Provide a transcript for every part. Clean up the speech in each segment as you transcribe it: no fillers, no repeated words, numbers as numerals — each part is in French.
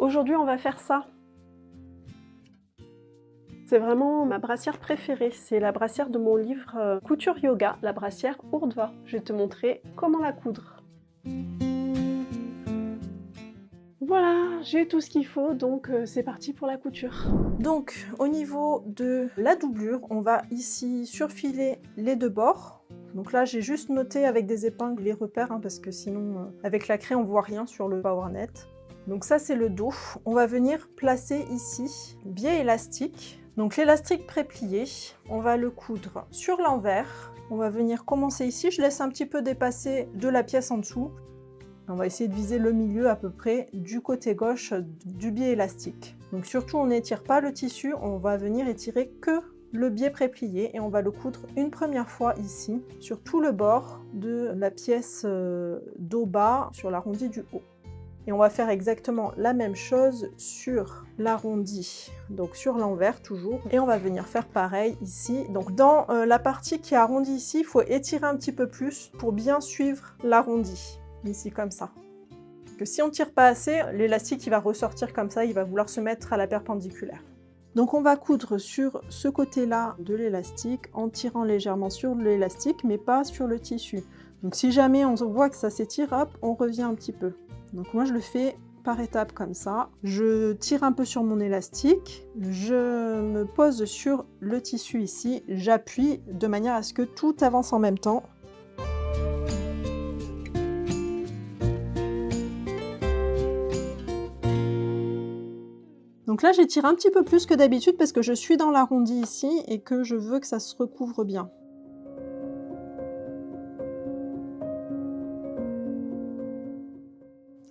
Aujourd'hui, on va faire ça. C'est vraiment ma brassière préférée. C'est la brassière de mon livre Couture Yoga, la brassière Urdhva. Je vais te montrer comment la coudre. Voilà, j'ai tout ce qu'il faut, donc c'est parti pour la couture. Donc, au niveau de la doublure, on va ici surfiler les deux bords. Donc là, j'ai juste noté avec des épingles les repères, parce que sinon, avec la craie, on voit rien sur le PowerNet. Donc ça, c'est le dos. On va venir placer ici biais élastique. Donc l'élastique pré-plié, on va le coudre sur l'envers. On va venir commencer ici. Je laisse un petit peu dépasser de la pièce en dessous. On va essayer de viser le milieu à peu près du côté gauche du biais élastique. Donc surtout, on n'étire pas le tissu, on va venir étirer que le biais pré-plié et on va le coudre une première fois ici, sur tout le bord de la pièce dos bas, sur l'arrondi du haut. Et on va faire exactement la même chose sur l'arrondi, donc sur l'envers toujours. Et on va venir faire pareil ici. Donc dans la partie qui est arrondie ici, il faut étirer un petit peu plus pour bien suivre l'arrondi. Ici comme ça. Que si on tire pas assez, l'élastique il va ressortir comme ça, il va vouloir se mettre à la perpendiculaire. Donc on va coudre sur ce côté-là de l'élastique en tirant légèrement sur l'élastique mais pas sur le tissu. Donc si jamais on voit que ça s'étire, hop, on revient un petit peu. Donc moi je le fais par étapes comme ça. Je tire un peu sur mon élastique, je me pose sur le tissu ici, j'appuie de manière à ce que tout avance en même temps. Donc là, j'étire un petit peu plus que d'habitude parce que je suis dans l'arrondi ici et que je veux que ça se recouvre bien.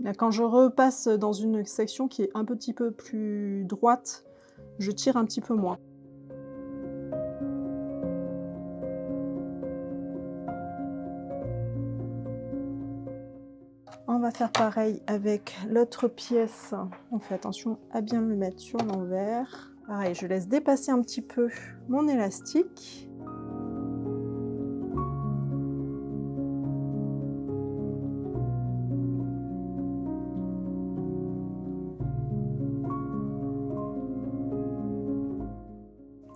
Là, quand je repasse dans une section qui est un petit peu plus droite, je tire un petit peu moins. On va faire pareil avec l'autre pièce. On fait attention à bien le mettre sur l'envers. Pareil, je laisse dépasser un petit peu mon élastique.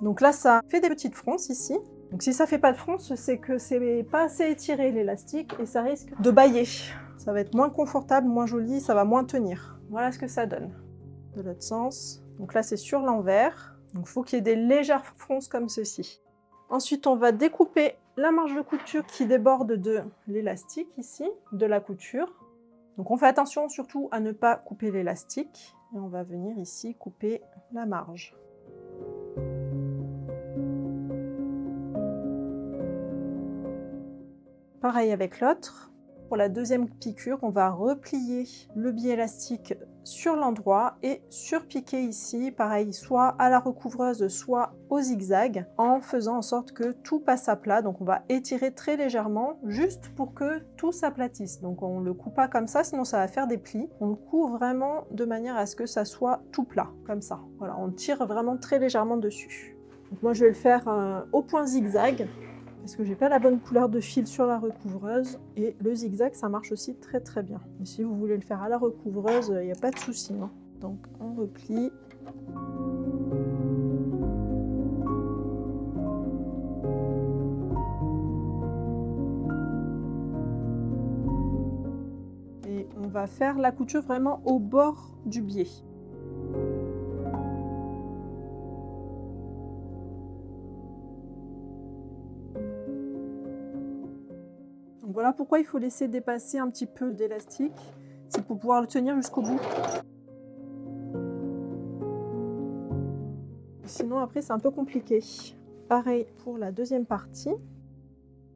Donc là, ça fait des petites fronces ici. Donc si ça fait pas de fronce, c'est que c'est pas assez étiré l'élastique et ça risque de bâiller. Ça va être moins confortable, moins joli, ça va moins tenir. Voilà ce que ça donne. De l'autre sens. Donc là, c'est sur l'envers. Donc il faut qu'il y ait des légères fronces comme ceci. Ensuite, on va découper la marge de couture qui déborde de l'élastique ici, de la couture. Donc on fait attention surtout à ne pas couper l'élastique. Et on va venir ici couper la marge. Pareil avec l'autre. Pour la deuxième piqûre, on va replier le biais élastique sur l'endroit et surpiquer ici, pareil, soit à la recouvreuse, soit au zigzag, en faisant en sorte que tout passe à plat. Donc on va étirer très légèrement, juste pour que tout s'aplatisse. Donc on ne le coupe pas comme ça, sinon ça va faire des plis. On le coud vraiment de manière à ce que ça soit tout plat, comme ça. Voilà, on tire vraiment très légèrement dessus. Donc moi je vais le faire au point zigzag, parce que j'ai pas la bonne couleur de fil sur la recouvreuse et le zigzag ça marche aussi très très bien. Et si vous voulez le faire à la recouvreuse, il n'y a pas de souci. Hein. Donc on replie. Et on va faire la couture vraiment au bord du biais. Voilà pourquoi il faut laisser dépasser un petit peu d'élastique, c'est pour pouvoir le tenir jusqu'au bout. Sinon après c'est un peu compliqué. Pareil pour la deuxième partie.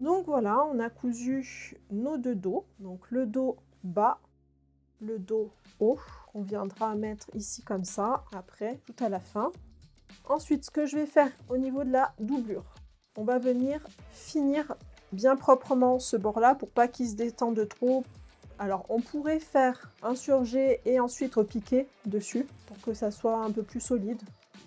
Donc voilà, on a cousu nos deux dos, donc le dos bas, le dos haut, qu'on viendra mettre ici comme ça, après, tout à la fin. Ensuite, ce que je vais faire au niveau de la doublure, on va venir finir bien proprement ce bord-là pour pas qu'il se détende trop. Alors, on pourrait faire insurger et ensuite repiquer dessus pour que ça soit un peu plus solide.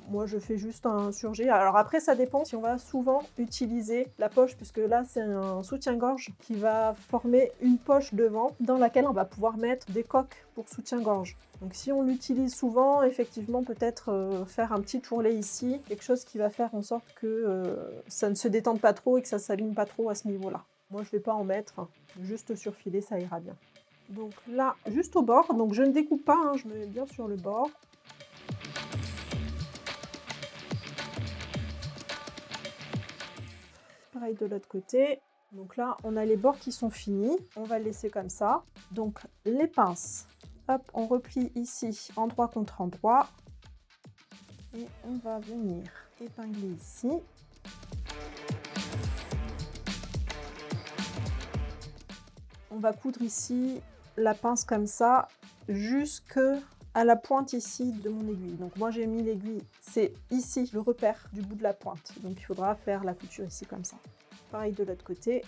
Moi, je fais juste un surjet. Alors après, ça dépend si on va souvent utiliser la poche, puisque là, c'est un soutien-gorge qui va former une poche devant dans laquelle on va pouvoir mettre des coques pour soutien-gorge. Donc si on l'utilise souvent, effectivement, peut-être faire un petit tourlet ici, quelque chose qui va faire en sorte que ça ne se détende pas trop et que ça ne s'abîme pas trop à ce niveau-là. Moi, je ne vais pas en mettre, juste surfiler, ça ira bien. Donc là, juste au bord, donc je ne découpe pas, hein, je me mets bien sur le bord. Pareil de l'autre côté. Donc là, on a les bords qui sont finis. On va le laisser comme ça. Donc les pinces, hop, on replie ici, endroit contre endroit. Et on va venir épingler ici. On va coudre ici la pince comme ça, jusque à la pointe ici de mon aiguille. Donc moi j'ai mis l'aiguille, c'est ici le repère du bout de la pointe. Donc il faudra faire la couture ici comme ça. Pareil de l'autre côté.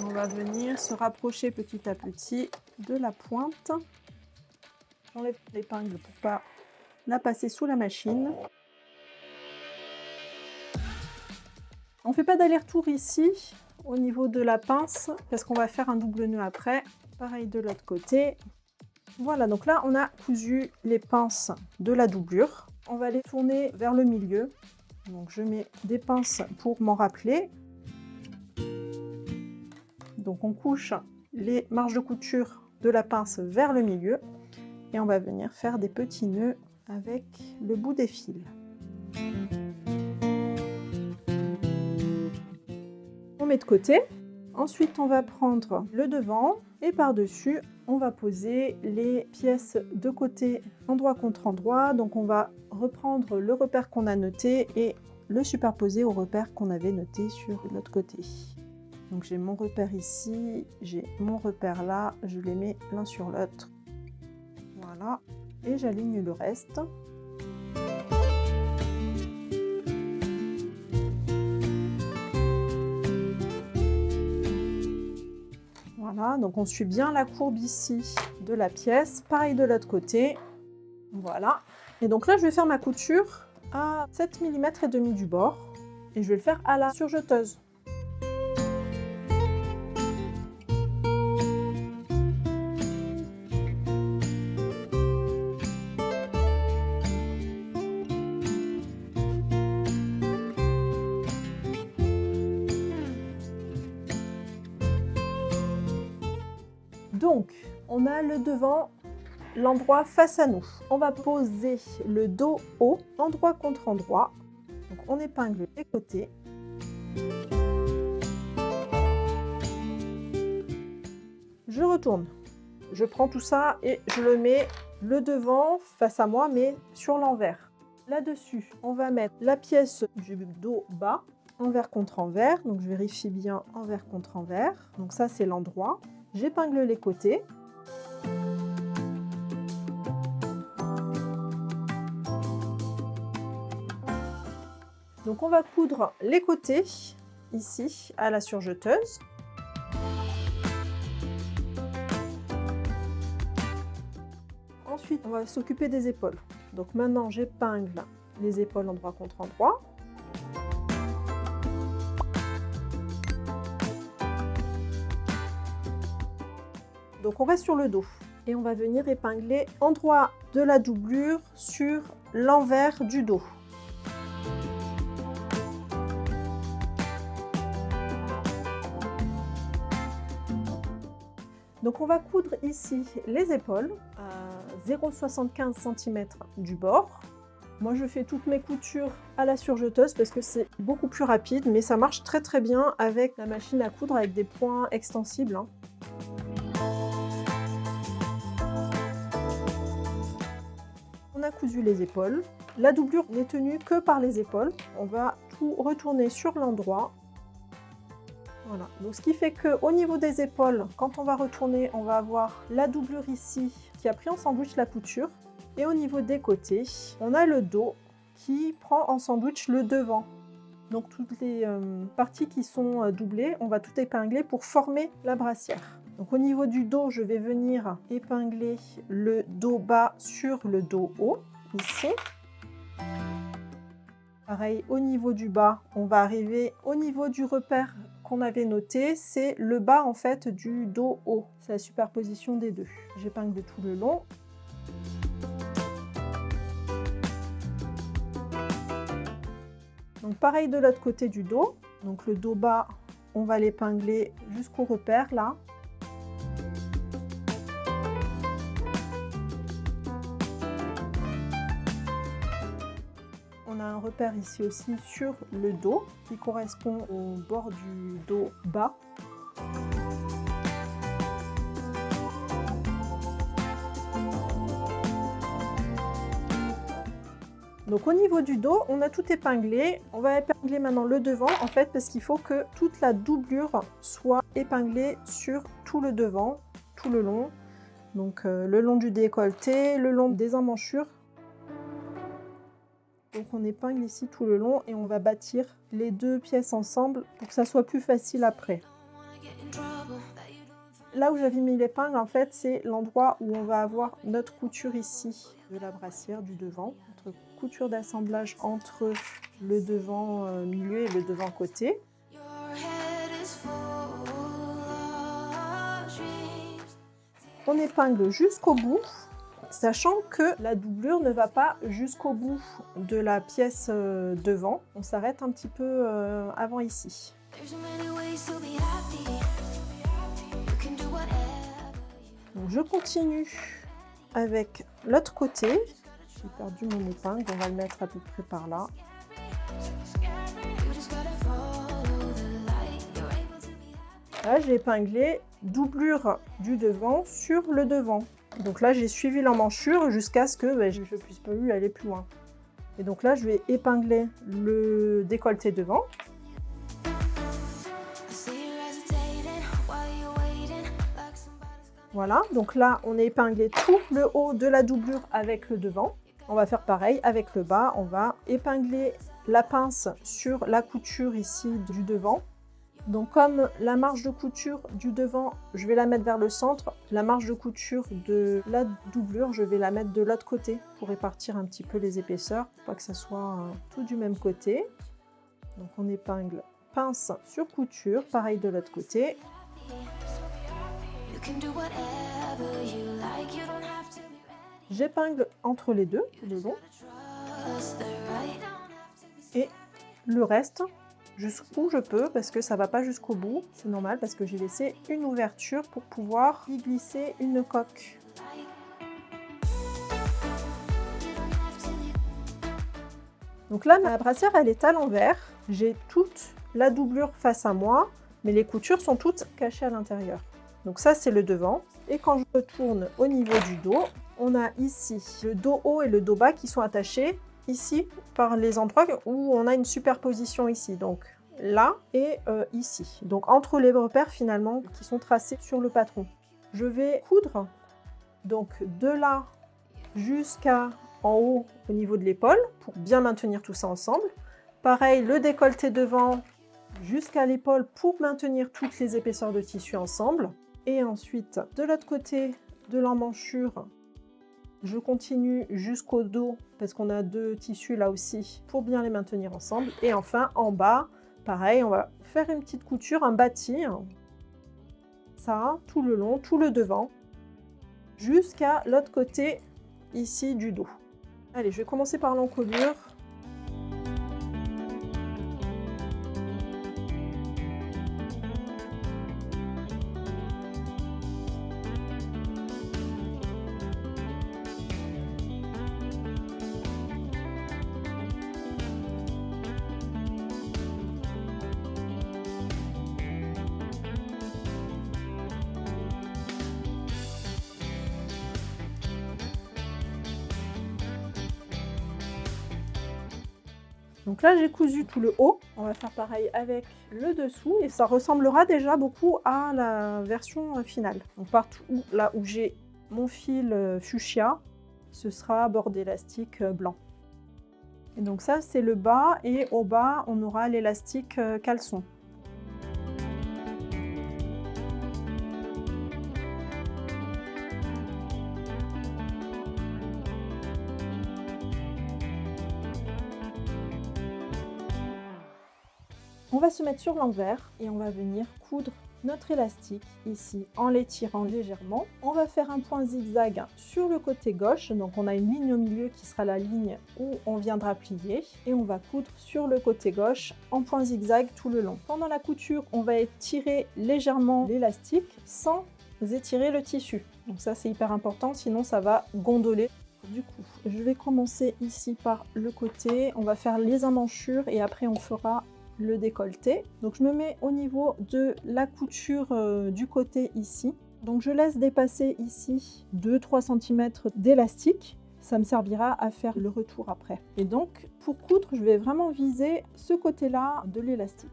On va venir se rapprocher petit à petit de la pointe. J'enlève l'épingle pour pas la passer sous la machine. On ne fait pas d'aller-retour ici au niveau de la pince parce qu'on va faire un double nœud après. Pareil de l'autre côté. Voilà, donc là on a cousu les pinces de la doublure. On va les tourner vers le milieu. Donc je mets des pinces pour m'en rappeler. Donc on couche les marges de couture de la pince vers le milieu et on va venir faire des petits nœuds avec le bout des fils. On met de côté. Ensuite on va prendre le devant et par-dessus on va poser les pièces de côté endroit contre endroit. Donc on va reprendre le repère qu'on a noté et le superposer au repère qu'on avait noté sur l'autre côté. Donc j'ai mon repère ici, j'ai mon repère là, je les mets l'un sur l'autre. Voilà, et j'aligne le reste. Voilà, donc on suit bien la courbe ici de la pièce. Pareil de l'autre côté. Voilà. Et donc là, je vais faire ma couture à 7 mm et demi du bord. Et je vais le faire à la surjeteuse. Donc, on a le devant, l'endroit face à nous. On va poser le dos haut, endroit contre endroit. Donc, on épingle les côtés. Je retourne. Je prends tout ça et je le mets le devant face à moi, mais sur l'envers. Là-dessus, on va mettre la pièce du dos bas, envers contre envers. Donc, je vérifie bien envers contre envers. Donc, ça, c'est l'endroit. J'épingle les côtés. Donc on va coudre les côtés ici à la surjeteuse. Ensuite, on va s'occuper des épaules. Donc maintenant, j'épingle les épaules endroit contre endroit. Donc on reste sur le dos et on va venir épingler endroit de la doublure sur l'envers du dos. Donc on va coudre ici les épaules à 0,75 cm du bord. Moi je fais toutes mes coutures à la surjeteuse parce que c'est beaucoup plus rapide, mais ça marche très très bien avec la machine à coudre avec des points extensibles. On a cousu les épaules. La doublure n'est tenue que par les épaules. On va tout retourner sur l'endroit. Voilà. Donc ce qui fait qu'au niveau des épaules, quand on va retourner, on va avoir la doublure ici qui a pris en sandwich la couture. Et au niveau des côtés, on a le dos qui prend en sandwich le devant. Donc toutes les parties qui sont doublées, on va tout épingler pour former la brassière. Donc au niveau du dos, je vais venir épingler le dos bas sur le dos haut, ici. Pareil, au niveau du bas, on va arriver au niveau du repère qu'on avait noté, c'est le bas en fait du dos haut. C'est la superposition des deux. J'épingle tout le long. Donc pareil de l'autre côté du dos. Donc le dos bas, on va l'épingler jusqu'au repère là. On a un repère ici aussi sur le dos qui correspond au bord du dos bas. Donc au niveau du dos, on a tout épinglé. On va épingler maintenant le devant en fait parce qu'il faut que toute la doublure soit épinglée sur tout le devant, tout le long. Donc le long du décolleté, le long des emmanchures. Donc on épingle ici tout le long et on va bâtir les deux pièces ensemble pour que ça soit plus facile après. Là où j'avais mis l'épingle, en fait, c'est l'endroit où on va avoir notre couture ici de la brassière du devant. Notre couture d'assemblage entre le devant milieu et le devant côté. On épingle jusqu'au bout. Sachant que la doublure ne va pas jusqu'au bout de la pièce devant, on s'arrête un petit peu avant ici. Donc je continue avec l'autre côté. J'ai perdu mon épingle, on va le mettre à peu près par là. Là, j'ai épinglé doublure du devant sur le devant. Donc là, j'ai suivi l'emmanchure jusqu'à ce que je ne puisse plus aller plus loin. Et donc là, je vais épingler le décolleté devant. Voilà, donc là, on a épinglé tout le haut de la doublure avec le devant. On va faire pareil avec le bas. On va épingler la pince sur la couture ici du devant. Donc comme la marge de couture du devant, je vais la mettre vers le centre, la marge de couture de la doublure, je vais la mettre de l'autre côté pour répartir un petit peu les épaisseurs, pour pas que ça soit tout du même côté. Donc on épingle pince sur couture, pareil de l'autre côté. J'épingle entre les deux, le long. Et le reste, jusqu'où je peux, parce que ça va pas jusqu'au bout, c'est normal parce que j'ai laissé une ouverture pour pouvoir y glisser une coque. Donc là, ma brassière, elle est à l'envers. J'ai toute la doublure face à moi, mais les coutures sont toutes cachées à l'intérieur. Donc ça, c'est le devant. Et quand je retourne au niveau du dos, on a ici le dos haut et le dos bas qui sont attachés ici par les endroits où on a une superposition ici, donc là et ici, donc entre les repères finalement qui sont tracés sur le patron. Je vais coudre donc de là jusqu'à en haut au niveau de l'épaule pour bien maintenir tout ça ensemble. Pareil, le décolleté devant jusqu'à l'épaule pour maintenir toutes les épaisseurs de tissu ensemble. Et ensuite de l'autre côté de l'emmanchure, je continue jusqu'au dos parce qu'on a deux tissus là aussi pour bien les maintenir ensemble. Et enfin en bas, pareil, on va faire une petite couture, un bâti, ça tout le long, tout le devant, jusqu'à l'autre côté ici du dos. Allez, je vais commencer par l'encolure. Donc là, j'ai cousu tout le haut. On va faire pareil avec le dessous et ça ressemblera déjà beaucoup à la version finale. Donc partout là où j'ai mon fil fuchsia, ce sera bord d'élastique blanc. Et donc ça c'est le bas, et au bas on aura l'élastique caleçon. On va se mettre sur l'envers et on va venir coudre notre élastique ici en l'étirant légèrement. On va faire un point zigzag sur le côté gauche, donc on a une ligne au milieu qui sera la ligne où on viendra plier, et on va coudre sur le côté gauche en point zigzag tout le long. Pendant la couture, on va étirer légèrement l'élastique sans étirer le tissu. Donc ça c'est hyper important, sinon ça va gondoler. Du coup, je vais commencer ici par le côté, on va faire les emmanchures et après on fera le décolleté. Donc je me mets au niveau de la couture du côté ici. Donc je laisse dépasser ici 2-3 cm d'élastique. Ça me servira à faire le retour après. Et donc pour coudre, je vais vraiment viser ce côté-là de l'élastique.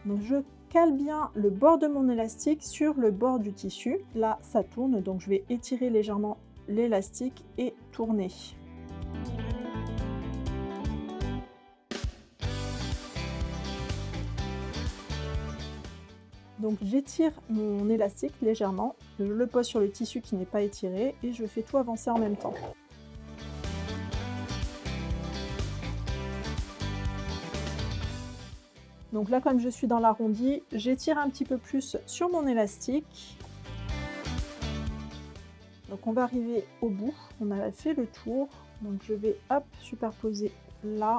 Donc je cale bien le bord de mon élastique sur le bord du tissu. Là ça tourne, donc je vais étirer légèrement l'élastique et tourner. Donc j'étire mon élastique légèrement, je le pose sur le tissu qui n'est pas étiré et je fais tout avancer en même temps. Donc là, comme je suis dans l'arrondi, j'étire un petit peu plus sur mon élastique. Donc on va arriver au bout, on a fait le tour, donc je vais hop superposer là.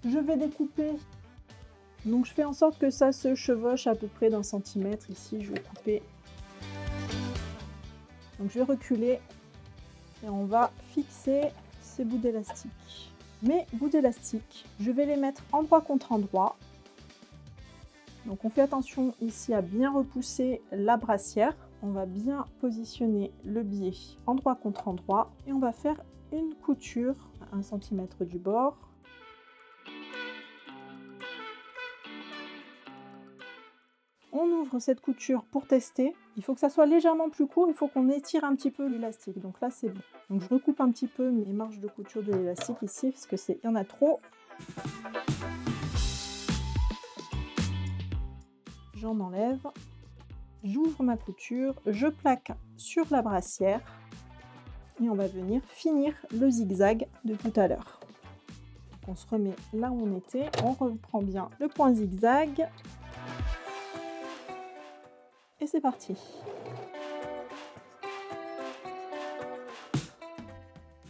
Je vais découper, donc je fais en sorte que ça se chevauche à peu près d'1 centimètre. Ici je vais couper, donc je vais reculer et on va fixer ces bouts d'élastique. Mes bouts d'élastique, je vais les mettre endroit contre endroit. Donc on fait attention ici à bien repousser la brassière. On va bien positionner le biais endroit contre endroit et on va faire une couture à 1 cm du bord. On ouvre cette couture pour tester. Il faut que ça soit légèrement plus court, il faut qu'on étire un petit peu l'élastique. Donc là c'est bon. Donc je recoupe un petit peu mes marges de couture de l'élastique ici parce que il y en a trop. J'en enlève. J'ouvre ma couture, je plaque sur la brassière et on va venir finir le zigzag de tout à l'heure. On se remet là où on était, on reprend bien le point zigzag et c'est parti.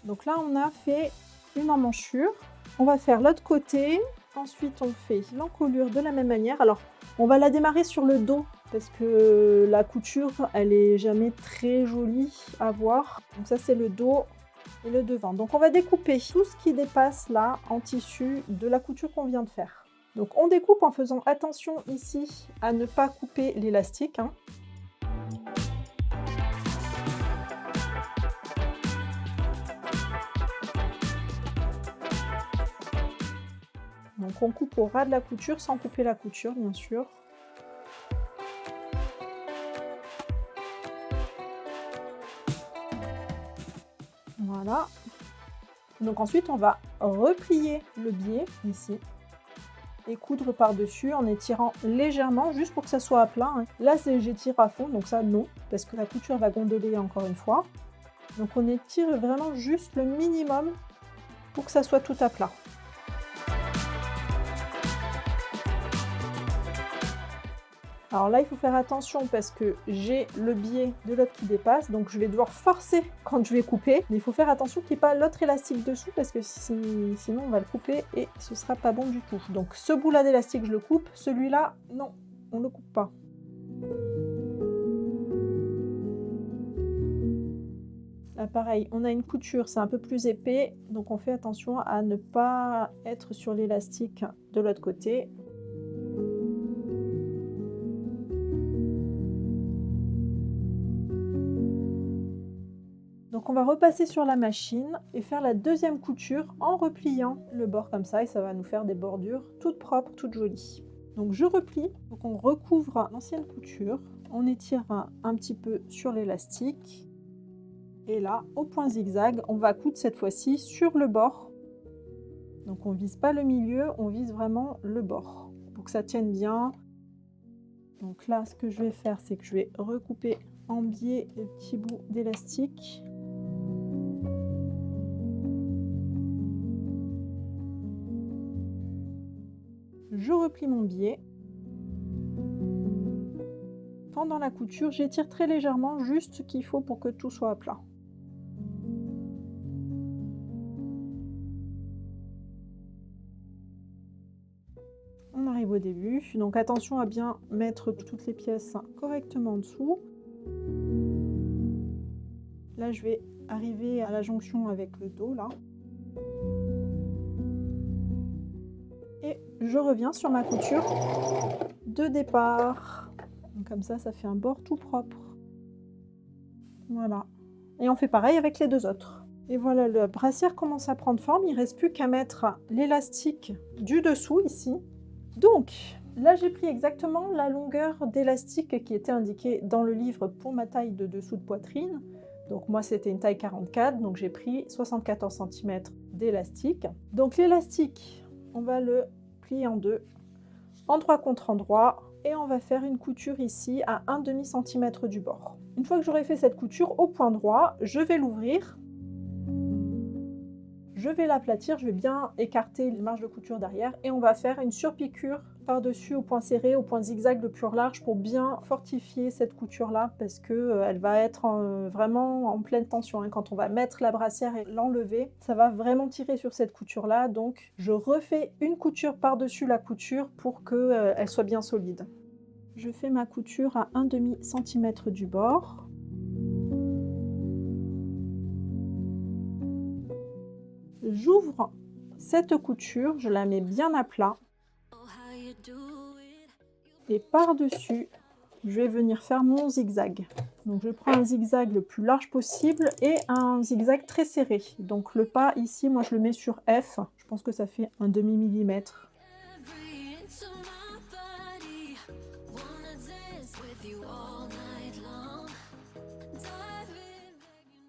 Donc là on a fait une emmanchure, on va faire l'autre côté, ensuite on fait l'encolure de la même manière. Alors on va la démarrer sur le dos parce que la couture elle est jamais très jolie à voir. Donc ça c'est le dos et le devant. Donc on va découper tout ce qui dépasse là en tissu de la couture qu'on vient de faire. Donc on découpe en faisant attention ici à ne pas couper l'élastique, hein. Donc on coupe au ras de la couture sans couper la couture bien sûr. Voilà. Donc ensuite on va replier le biais ici et coudre par-dessus en étirant légèrement juste pour que ça soit à plat, hein. Là j'étire à fond, donc ça non, parce que la couture va gondoler encore une fois. Donc on étire vraiment juste le minimum pour que ça soit tout à plat. Alors là, il faut faire attention parce que j'ai le biais de l'autre qui dépasse, donc je vais devoir forcer quand je vais couper. Mais il faut faire attention qu'il n'y ait pas l'autre élastique dessous parce que sinon on va le couper et ce sera pas bon du tout. Donc ce bout-là d'élastique, je le coupe. Celui-là, non, on ne le coupe pas. Là, pareil, on a une couture, c'est un peu plus épais, donc on fait attention à ne pas être sur l'élastique de l'autre côté. Donc on va repasser sur la machine et faire la deuxième couture en repliant le bord comme ça et ça va nous faire des bordures toutes propres, toutes jolies. Donc je replie, donc on recouvre l'ancienne couture On étire un petit peu sur l'élastique. Et là, au point zigzag, on va coudre cette fois-ci sur le bord. Donc on vise pas le milieu, on vise vraiment le bord pour que ça tienne bien. Donc là, ce que je vais faire, c'est que je vais recouper en biais le petit bout d'élastique. Je replie mon biais. Pendant la couture, j'étire très légèrement, juste ce qu'il faut pour que tout soit à plat. On arrive au début, donc attention à bien mettre toutes les pièces correctement en dessous. Là, je vais arriver à la jonction avec le dos, là. Et je reviens sur ma couture de départ. Donc, comme ça fait un bord tout propre. Voilà. Et on fait pareil avec les deux autres. Et voilà, la brassière commence à prendre forme. Il ne reste plus qu'à mettre l'élastique du dessous, ici. Donc, là, j'ai pris exactement la longueur d'élastique qui était indiquée dans le livre pour ma taille de dessous de poitrine. Donc, moi, c'était une taille 44, donc j'ai pris 74 cm d'élastique. Donc, l'élastique, on va le plier en deux, endroit contre endroit, et on va faire une couture ici à 1/2 cm du bord. Une fois que j'aurai fait cette couture au point droit, je vais l'ouvrir. Je vais l'aplatir, je vais bien écarter les marges de couture derrière et on va faire une surpiqûre par-dessus au point serré, au point zigzag le plus large pour bien fortifier cette couture-là parce qu'elle va être vraiment en pleine tension. Quand on va mettre la brassière et l'enlever, ça va vraiment tirer sur cette couture-là. Donc, je refais une couture par-dessus la couture pour qu'elle soit bien solide. Je fais ma couture à 1/2 cm du bord. J'ouvre cette couture, je la mets bien à plat et par-dessus, je vais venir faire mon zigzag. Donc je prends un zigzag le plus large possible et un zigzag très serré. Donc le pas ici, moi je le mets sur F, je pense que ça fait 1/2 millimètre.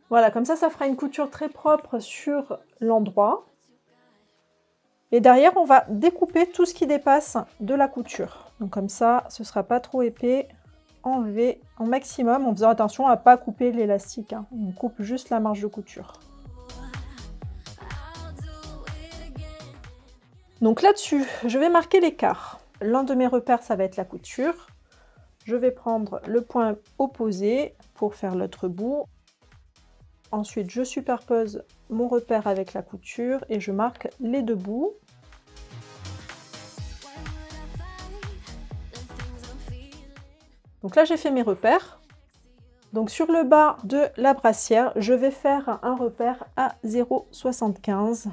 Voilà, comme ça fera une couture très propre sur l'endroit. Et derrière, on va découper tout ce qui dépasse de la couture. Donc comme ça, ce ne sera pas trop épais. Enlever en maximum en faisant attention à ne pas couper l'élastique. On coupe juste la marge de couture. Donc là-dessus, je vais marquer l'écart. L'un de mes repères, ça va être la couture. Je vais prendre le point opposé pour faire l'autre bout. Ensuite, je superpose mon repère avec la couture et je marque les deux bouts. Donc là, j'ai fait mes repères. Donc sur le bas de la brassière, je vais faire un repère à 0,75.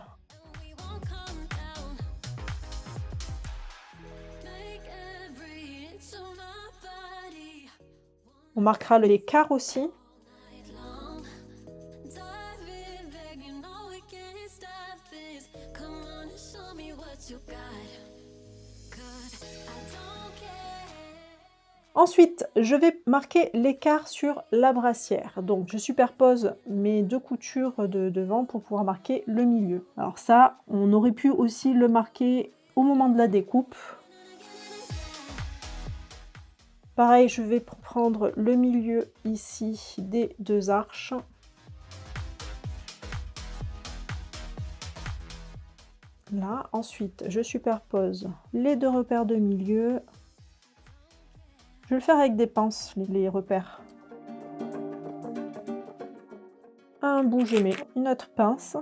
On marquera l'écart aussi. Ensuite, je vais marquer l'écart sur la brassière. Donc, je superpose mes deux coutures de devant pour pouvoir marquer le milieu. Alors ça, on aurait pu aussi le marquer au moment de la découpe. Pareil, je vais prendre le milieu ici des deux arches. Là, ensuite, je superpose les deux repères de milieu. Je vais le faire avec des pinces, les repères. À un bout, je mets une autre pince.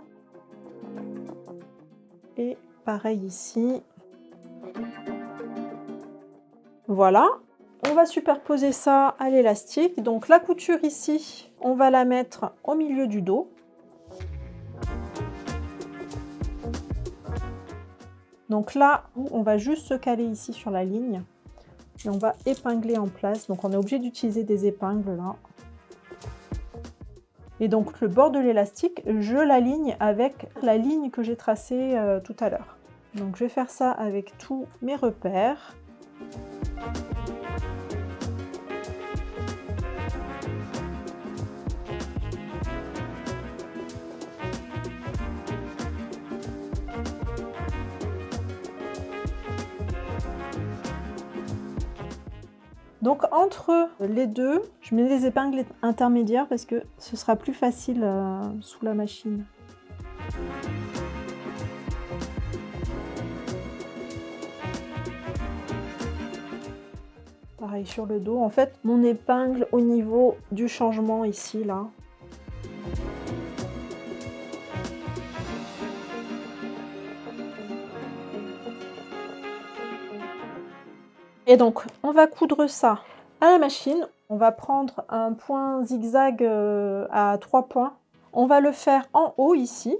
Et pareil ici. Voilà. On va superposer ça à l'élastique. Donc la couture ici, on va la mettre au milieu du dos. Donc là, on va juste se caler ici sur la ligne. Et on va épingler en place. Donc on est obligé d'utiliser des épingles là. Et donc le bord de l'élastique, je l'aligne avec la ligne que j'ai tracée tout à l'heure. Donc je vais faire ça avec tous mes repères. Donc entre les deux, je mets des épingles intermédiaires parce que ce sera plus facile sous la machine. Pareil sur le dos. En fait, mon épingle au niveau du changement ici, là. Et donc, on va coudre ça à la machine. On va prendre un point zigzag à 3 points. On va le faire en haut ici,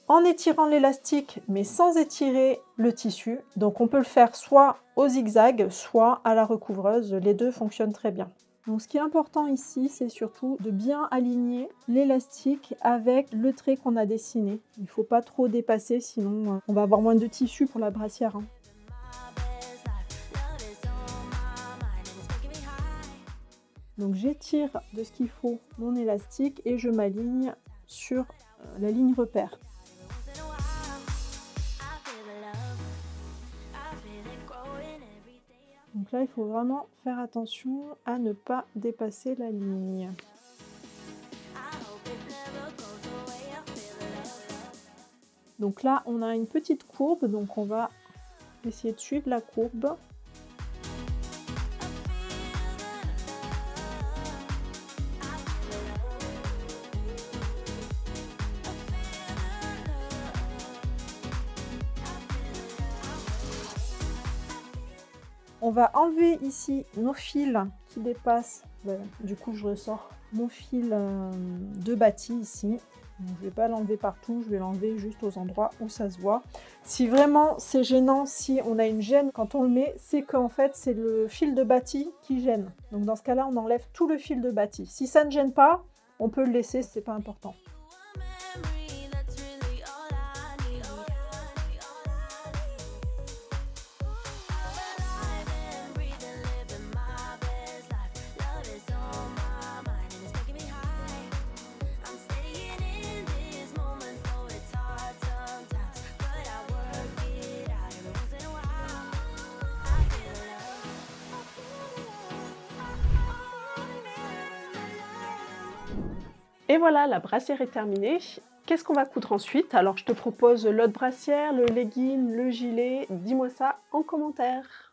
en étirant l'élastique, mais sans étirer le tissu. Donc on peut le faire soit au zigzag, soit à la recouvreuse. Les deux fonctionnent très bien. Donc ce qui est important ici, c'est surtout de bien aligner l'élastique avec le trait qu'on a dessiné. Il ne faut pas trop dépasser, sinon on va avoir moins de tissu pour la brassière, hein. Donc j'étire de ce qu'il faut mon élastique et je m'aligne sur la ligne repère. Donc là, il faut vraiment faire attention à ne pas dépasser la ligne. Donc là, on a une petite courbe, donc on va essayer de suivre la courbe. On va enlever ici nos fils qui dépassent. Voilà. Du coup, je ressors mon fil de bâti ici. Donc, je ne vais pas l'enlever partout, je vais l'enlever juste aux endroits où ça se voit. Si vraiment c'est gênant, si on a une gêne quand on le met, c'est qu'en fait c'est le fil de bâti qui gêne. Donc dans ce cas-là, on enlève tout le fil de bâti. Si ça ne gêne pas, on peut le laisser, c'est pas important. Et voilà, la brassière est terminée. Qu'est-ce qu'on va coudre ensuite? Alors je te propose l'autre brassière, le legging, le gilet, dis-moi ça en commentaire.